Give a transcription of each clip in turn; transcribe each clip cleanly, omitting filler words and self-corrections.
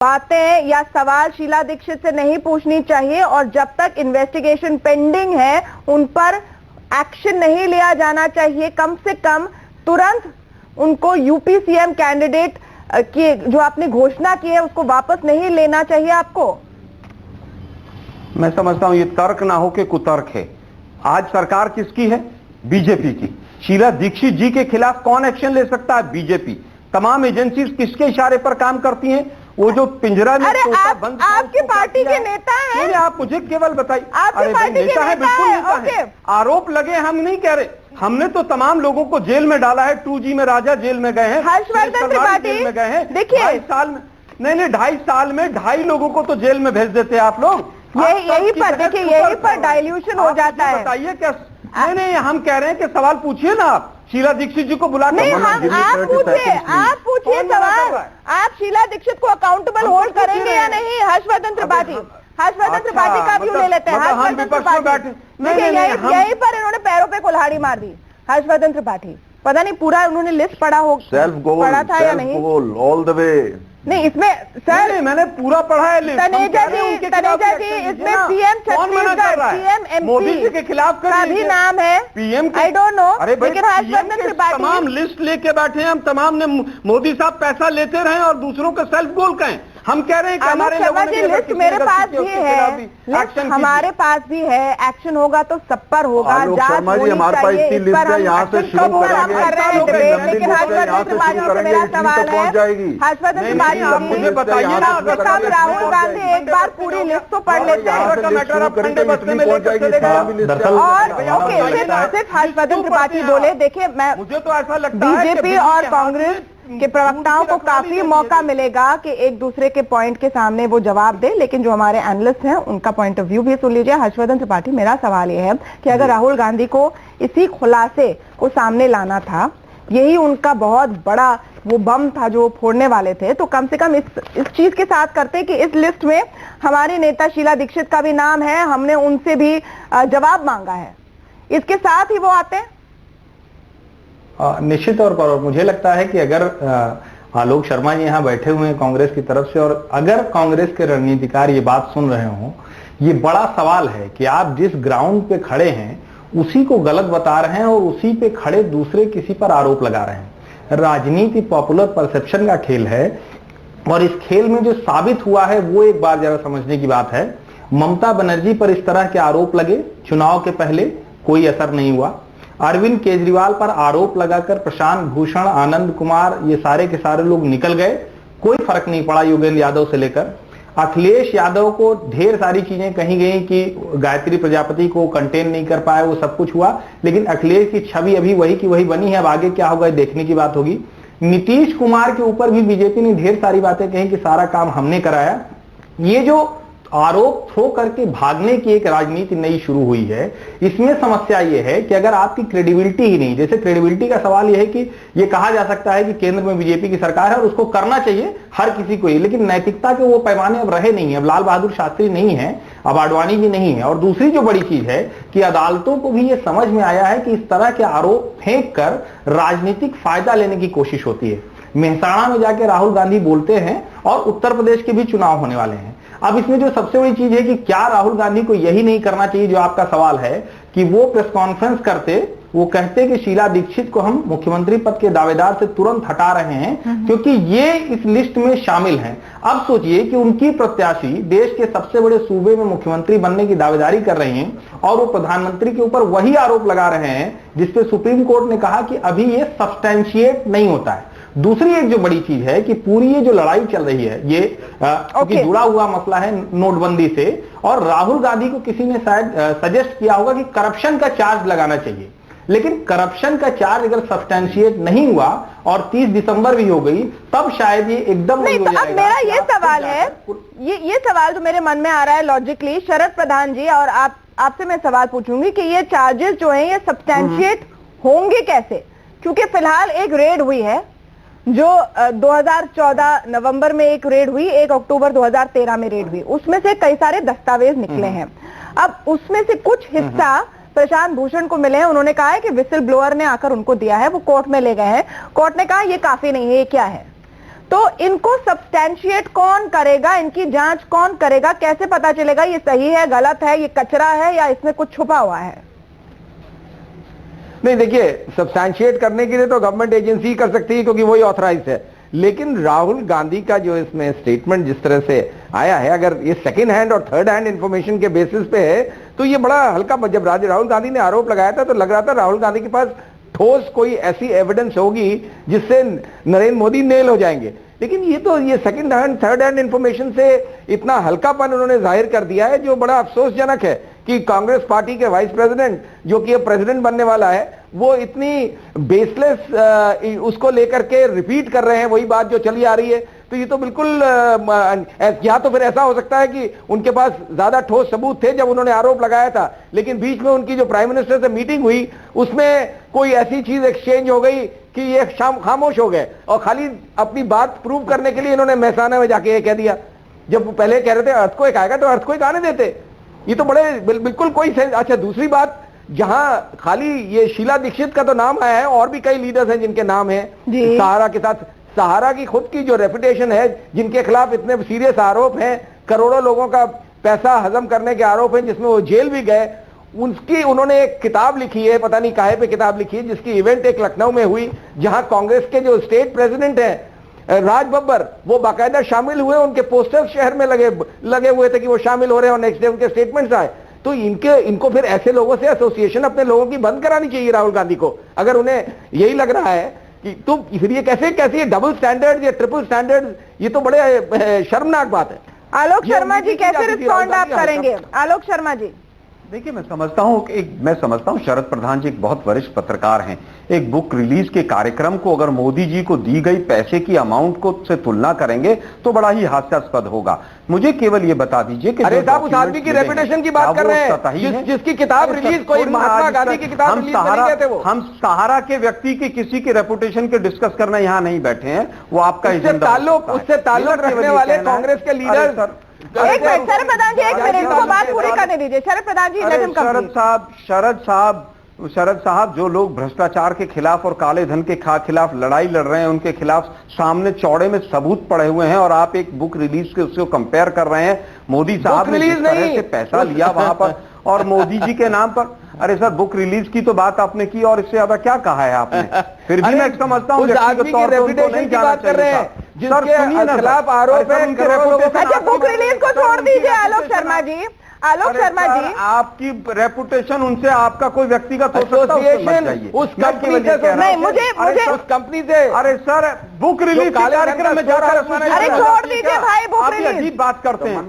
बातें या सवाल शीला दीक्षित से नहीं पूछनी चाहिए और जब तक इन्वेस्टिगेशन पेंडिंग है उन पर एक्शन नहीं लिया जाना चाहिए। कम से कम तुरंत उनको यूपी सीएम कैंडिडेट की जो आपने घोषणा की है उसको वापस नहीं लेना चाहिए आपको। मैं समझता हूं ये तर्क ना हो के कुतर्क है। आज सरकार किसकी है? बीजेपी की। शीला दीक्षित जी के खिलाफ कौन एक्शन ले सकता है? बीजेपी। तमाम एजेंसी किसके इशारे पर काम करती हैं? वो जो पिंजरा में तोता बंद आपकी पार्टी के नेता हैं। नहीं, आप मुझे केवल बताइए। आपकी पार्टी के नेता है, बिल्कुल नेता है। आरोप लगे, हम नहीं कह रहे। हमने तो तमाम लोगों को जेल में डाला है। 2G में राजा जेल में गए हैं, हर्षवर्धन त्रिपाठी जेल में गए हैं। देखिए 2.5 साल में नहीं 2.5 साल में 2.5 लोगों को तो जेल में भेज देते हैं आप लोग। यही पर देखिए, यही पर डाइल्यूशन हो जाता है। बताइए क्या? नहीं, हम कह रहे हैं कि सवाल पूछिए ना आप शीला दीक्षित जी को बुला नहीं, आप पूछिए सवाल। आप शीला दीक्षित को अकाउंटेबल होल्ड करेंगे या नहीं? हर्षवर्धन त्रिपाठी का व्यू ले लेते हैं। हर्षवर्धन त्रिपाठी यही पर इन्होंने पैरों पे कुल्हाड़ी मार दी। हर्षवर्धन त्रिपाठी पता नहीं पूरा उन्होंने लिस्ट पढ़ा था या नहीं? ऑल द वे नहीं, इसमें सर नहीं, मैंने पूरा पढ़ा है लिस्ट। तनेजा जी इसमें CM Chhattisgarh, CM MP Modi ji के खिलाफ का भी नाम है। पीएम आई डोंट नो, लेकिन हर्षवर्धन त्रिपाठी तमाम लिस्ट लेके बैठे हैं। हम तमाम ने मोदी साहब पैसा लेते रहे और दूसरों को सेल्फ गोल कहें। हम कह रहे हैं कि हमारे लोगों ने लिस्ट मेरे पास भी है, लिस्ट हमारे पास भी है। एक्शन होगा तो सब पर होगा। जांच होनी चाहिए। इस पर हम एक्शन कर रहे हैं डिबेट, लेकिन हर्षवर्धन त्रिपाठी से मेरा सवाल है, हर्षवर्धन त्रिपाठी मुझे बताइए ना, राहुल गांधी एक बार पूरी लिस्ट तो पढ़ लेते हैं और सिर्फ हर्षवर्धन त्रिपाठी बोले। देखिए, मैं मुझे तो ऐसा लगता है बीजेपी और कांग्रेस के प्रवक्ताओं को काफी मौका मिलेगा कि एक दूसरे के पॉइंट के सामने वो जवाब दे, लेकिन जो हमारे एनालिस्ट हैं उनका पॉइंट ऑफ व्यू भी सुन लीजिए। हर्षवर्धन त्रिपाठी, मेरा सवाल ये है कि अगर राहुल गांधी को इसी खुलासे को सामने लाना था, यही उनका बहुत बड़ा वो बम था जो फोड़ने वाले थे, तो कम से कम इस चीज के साथ करते कि इस लिस्ट में हमारी नेता शीला दीक्षित का भी नाम है, हमने उनसे भी जवाब मांगा है, इसके साथ ही वो आते हैं। निश्चित तौर पर। और मुझे लगता है कि अगर आलोक शर्मा जी यहाँ बैठे हुए हैं कांग्रेस की तरफ से, और अगर कांग्रेस के रणनीतिकार ये बात सुन रहे हों, ये बड़ा सवाल है कि आप जिस ग्राउंड पे खड़े हैं उसी को गलत बता रहे हैं और उसी पे खड़े दूसरे किसी पर आरोप लगा रहे हैं। राजनीति पॉपुलर परसेप्शन का खेल है और इस खेल में जो साबित हुआ है वो एक बार जरा समझने की बात है। ममता बनर्जी पर इस तरह के आरोप लगे, चुनाव के पहले कोई असर नहीं हुआ। अरविंद केजरीवाल पर आरोप लगाकर प्रशांत भूषण, आनंद कुमार, ये सारे के सारे लोग निकल गए, कोई फर्क नहीं पड़ा योगेंद्र यादव से लेकर। अखिलेश यादव को ढेर सारी चीजें कही गई कि गायत्री प्रजापति को कंटेन नहीं कर पाए, वो सब कुछ हुआ, लेकिन अखिलेश की छवि अभी वही की वही बनी है। अब आगे क्या होगा देखने की बात होगी। नीतीश कुमार के ऊपर भी बीजेपी ने ढेर सारी बातें कही कि सारा काम हमने कराया। ये जो आरोप थ्रो करके भागने की एक राजनीति नई शुरू हुई है, इसमें समस्या यह है कि अगर आपकी क्रेडिबिलिटी ही नहीं, जैसे क्रेडिबिलिटी का सवाल यह है कि यह कहा जा सकता है कि केंद्र में बीजेपी की सरकार है और उसको करना चाहिए हर किसी को ही, लेकिन नैतिकता के वो पैमाने अब रहे नहीं है। अब लाल बहादुर शास्त्री नहीं है, अब आडवाणी जी नहीं है। और दूसरी जो बड़ी चीज है कि अदालतों को भी ये समझ में आया है कि इस तरह के आरोप फेंक कर राजनीतिक फायदा लेने की कोशिश होती है। मेहसाणा में जाके राहुल गांधी बोलते हैं और उत्तर प्रदेश के भी चुनाव होने वाले हैं। अब इसमें जो सबसे बड़ी चीज है कि क्या राहुल गांधी को यही नहीं करना चाहिए जो आपका सवाल है कि वो प्रेस कॉन्फ्रेंस करते, वो कहते कि शीला दीक्षित को हम मुख्यमंत्री पद के दावेदार से तुरंत हटा रहे हैं क्योंकि ये इस लिस्ट में शामिल हैं। अब सोचिए कि उनकी प्रत्याशी देश के सबसे बड़े सूबे में मुख्यमंत्री बनने की दावेदारी कर रहे हैं और वो प्रधानमंत्री के ऊपर वही आरोप लगा रहे हैं जिसपे सुप्रीम कोर्ट ने कहा कि अभी ये सब्सटैंशिएट नहीं होता है। दूसरी एक जो बड़ी चीज है कि पूरी ये जो लड़ाई चल रही है ये क्योंकि जुड़ा हुआ मसला है नोटबंदी से, और राहुल गांधी को किसी ने शायद सजेस्ट किया होगा कि करप्शन का चार्ज लगाना चाहिए, लेकिन करप्शन का चार्ज अगर सब्सटैंशिएट नहीं हुआ और 30 दिसंबर भी हो गई तब शायद ये एकदम नहीं। तो अब मेरा ये सवाल है, ये सवाल जो मेरे मन में आ रहा है लॉजिकली, शरद प्रधान जी, और आपसे मैं सवाल पूछूंगी कि ये चार्जेस जो हैं ये सब्सटैंशिएट होंगे कैसे? क्योंकि फिलहाल एक रेड हुई है जो 2014 नवंबर में एक रेड हुई, 1 अक्टूबर 2013 में रेड हुई, उसमें से कई सारे दस्तावेज निकले हैं। अब उसमें से कुछ हिस्सा प्रशांत भूषण को मिले हैं, उन्होंने कहा है कि विसिल ब्लोअर ने आकर उनको दिया है, वो कोर्ट में ले गए हैं, कोर्ट ने कहा ये काफी नहीं है, ये क्या है? तो इनको सब्सटैंशिएट कौन करेगा, इनकी जांच कौन करेगा, कैसे पता चलेगा ये सही है, गलत है, ये कचरा है या इसमें कुछ छुपा हुआ है? नहीं देखिए, सब्सटैंशिएट करने के लिए तो गवर्नमेंट एजेंसी कर सकती है क्योंकि वही ऑथराइज है। लेकिन राहुल गांधी का जो इसमें स्टेटमेंट जिस तरह से आया है, अगर ये सेकंड हैंड और थर्ड हैंड इंफॉर्मेशन के बेसिस पे है तो ये बड़ा हल्का। जब राहुल गांधी ने आरोप लगाया था तो लग रहा था राहुल गांधी के पास ठोस कोई ऐसी एविडेंस होगी जिससे नरेंद्र मोदी नेल हो जाएंगे। लेकिन ये second hand third hand information से इतना हल्कापन उन्होंने जाहिर कर दिया है, जो बड़ा अफसोसजनक है कि कांग्रेस पार्टी के वाइस प्रेसिडेंट जो कि अब प्रेसिडेंट बनने वाला है, वो इतनी बेसलेस उसको लेकर के रिपीट कर रहे हैं वही बात जो चली आ रही है। तो ये तो बिल्कुल या तो फिर ऐसा हो सकता है कि उनके पास ज्यादा ठोस सबूत थे जब उन्होंने आरोप लगाया था, लेकिन बीच में उनकी जो प्राइम मिनिस्टर से मीटिंग हुई उसमें कोई ऐसी चीज एक्सचेंज हो गई कि ये खामोश हो गए और खाली अपनी बात प्रूव करने के लिए इन्होंने महसाना में जाके ये कह दिया। जब पहले कह रहे थे अर्थक्वेक आएगा तो अर्थक्वेक आने देते, ये तो बड़े बिल्कुल कोई सेंस। अच्छा, दूसरी बात, जहां खाली ये शीला दीक्षित का तो नाम आया है, और भी कई लीडर्स हैं जिनके नाम है सहारा के साथ। सहारा की खुद की जो रेपुटेशन है, जिनके खिलाफ इतने सीरियस आरोप हैं, करोड़ों लोगों का पैसा हजम करने के आरोप हैं, जिसमें वो जेल भी गए, उनकी उन्होंने एक किताब लिखी है, पता नहीं काहे पे किताब लिखी है, जिसकी इवेंट एक लखनऊ में हुई, जहां कांग्रेस के जो स्टेट प्रेसिडेंट हैं राज बब्बर, वो बाकायदा शामिल हुए, उनके पोस्टर्स शहर में लगे हुए थे कि वो शामिल हो रहे हैं और नेक्स्ट डे उनके स्टेटमेंट्स आए। तो इनको फिर ऐसे लोगों से एसोसिएशन अपने लोगों की बंद करानी चाहिए राहुल गांधी को, अगर उन्हें यही लग रहा है कि तो फिर ये कैसे डबल स्टैंडर्ड या ट्रिपल स्टैंडर्ड, ये तो बड़े शर्मनाक बात है। आलोक शर्मा जी, कैसे रिस्पॉन्ड आप करेंगे? आलोक शर्मा जी, देखिए, मैं समझता हूं शरद प्रधान जी एक बहुत वरिष्ठ पत्रकार हैं। एक बुक रिलीज के कार्यक्रम को अगर मोदी जी को दी गई पैसे की अमाउंट को से तुलना करेंगे तो बड़ा ही हास्यास्पद होगा। मुझे केवल ये बता दीजिए कि अरे साहब, उस आदमी की रेपुटेशन की बात कर रहे हैं, जिसकी किताब रिलीज कोई महात्मा गांधी की किताब रिलीज नहीं कहते वो। हम सहारा के व्यक्ति की किसी की रेपुटेशन के डिस्कस करने यहाँ नहीं बैठे हैं, वो आपका उससे ताल्लुक रखने वाले कांग्रेस के लीडर। एक मिनट शरद प्रधान जी, एक मिनट को बात पूरी करने दीजिए। शरद प्रधान जी, शरद साहब, जो लोग भ्रष्टाचार के खिलाफ और काले धन के खिलाफ लड़ाई लड़ रहे हैं, उनके खिलाफ सामने चौड़े में सबूत पड़े हुए हैं, और आप एक बुक रिलीज के उसको कंपेयर कर रहे हैं। मोदी साहब ने जिस तरह से पैसा लिया वहां पर और मोदी जी के नाम पर, अरे सर, बुक रिलीज की तो बात आपने की और इससे ज्यादा क्या कहा है आपने? फिर भी मैं समझता हूँ रेपुटेशन की बात कर रहे हैं, जिसके खिलाफ आरोप है। अच्छा, बुक रिलीज को छोड़ दीजिए आलोक शर्मा जी। आलोक शर्मा जी, आपकी रेपुटेशन उनसे आपका कोई व्यक्तिगत एसोसिएशन उस कंपनी से नहीं, मुझे उस कंपनी से, अरे सर, बुक रिलीज कार्यक्रम में जाकर, अरे छोड़ दीजिए भाई, बुक रिलीज अजीब बात करते हैं।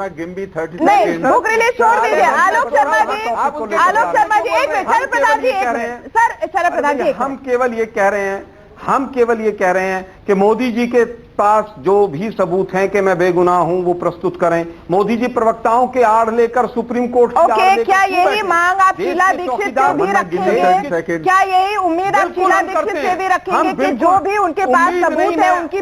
नहीं, बुक रिलीज छोड़ दीजिए। आलोक शर्मा जी, एक मिनट। शरद प्रधान जी, एक मिनट सर। शरद प्रधान जी, हम केवल ये कह रहे हैं कि मोदी जी के पास जो भी सबूत हैं कि मैं बेगुनाह हूं, वो प्रस्तुत करें। मोदी जी प्रवक्ताओं के आड़ लेकर सुप्रीम कोर्ट क्या यही मांग आप शीला दीक्षित से भी रखेंगे? क्या यही उम्मीद आप शीला दीक्षित से भी रखेंगे कि जो भी उनके पास सबूत है उनकी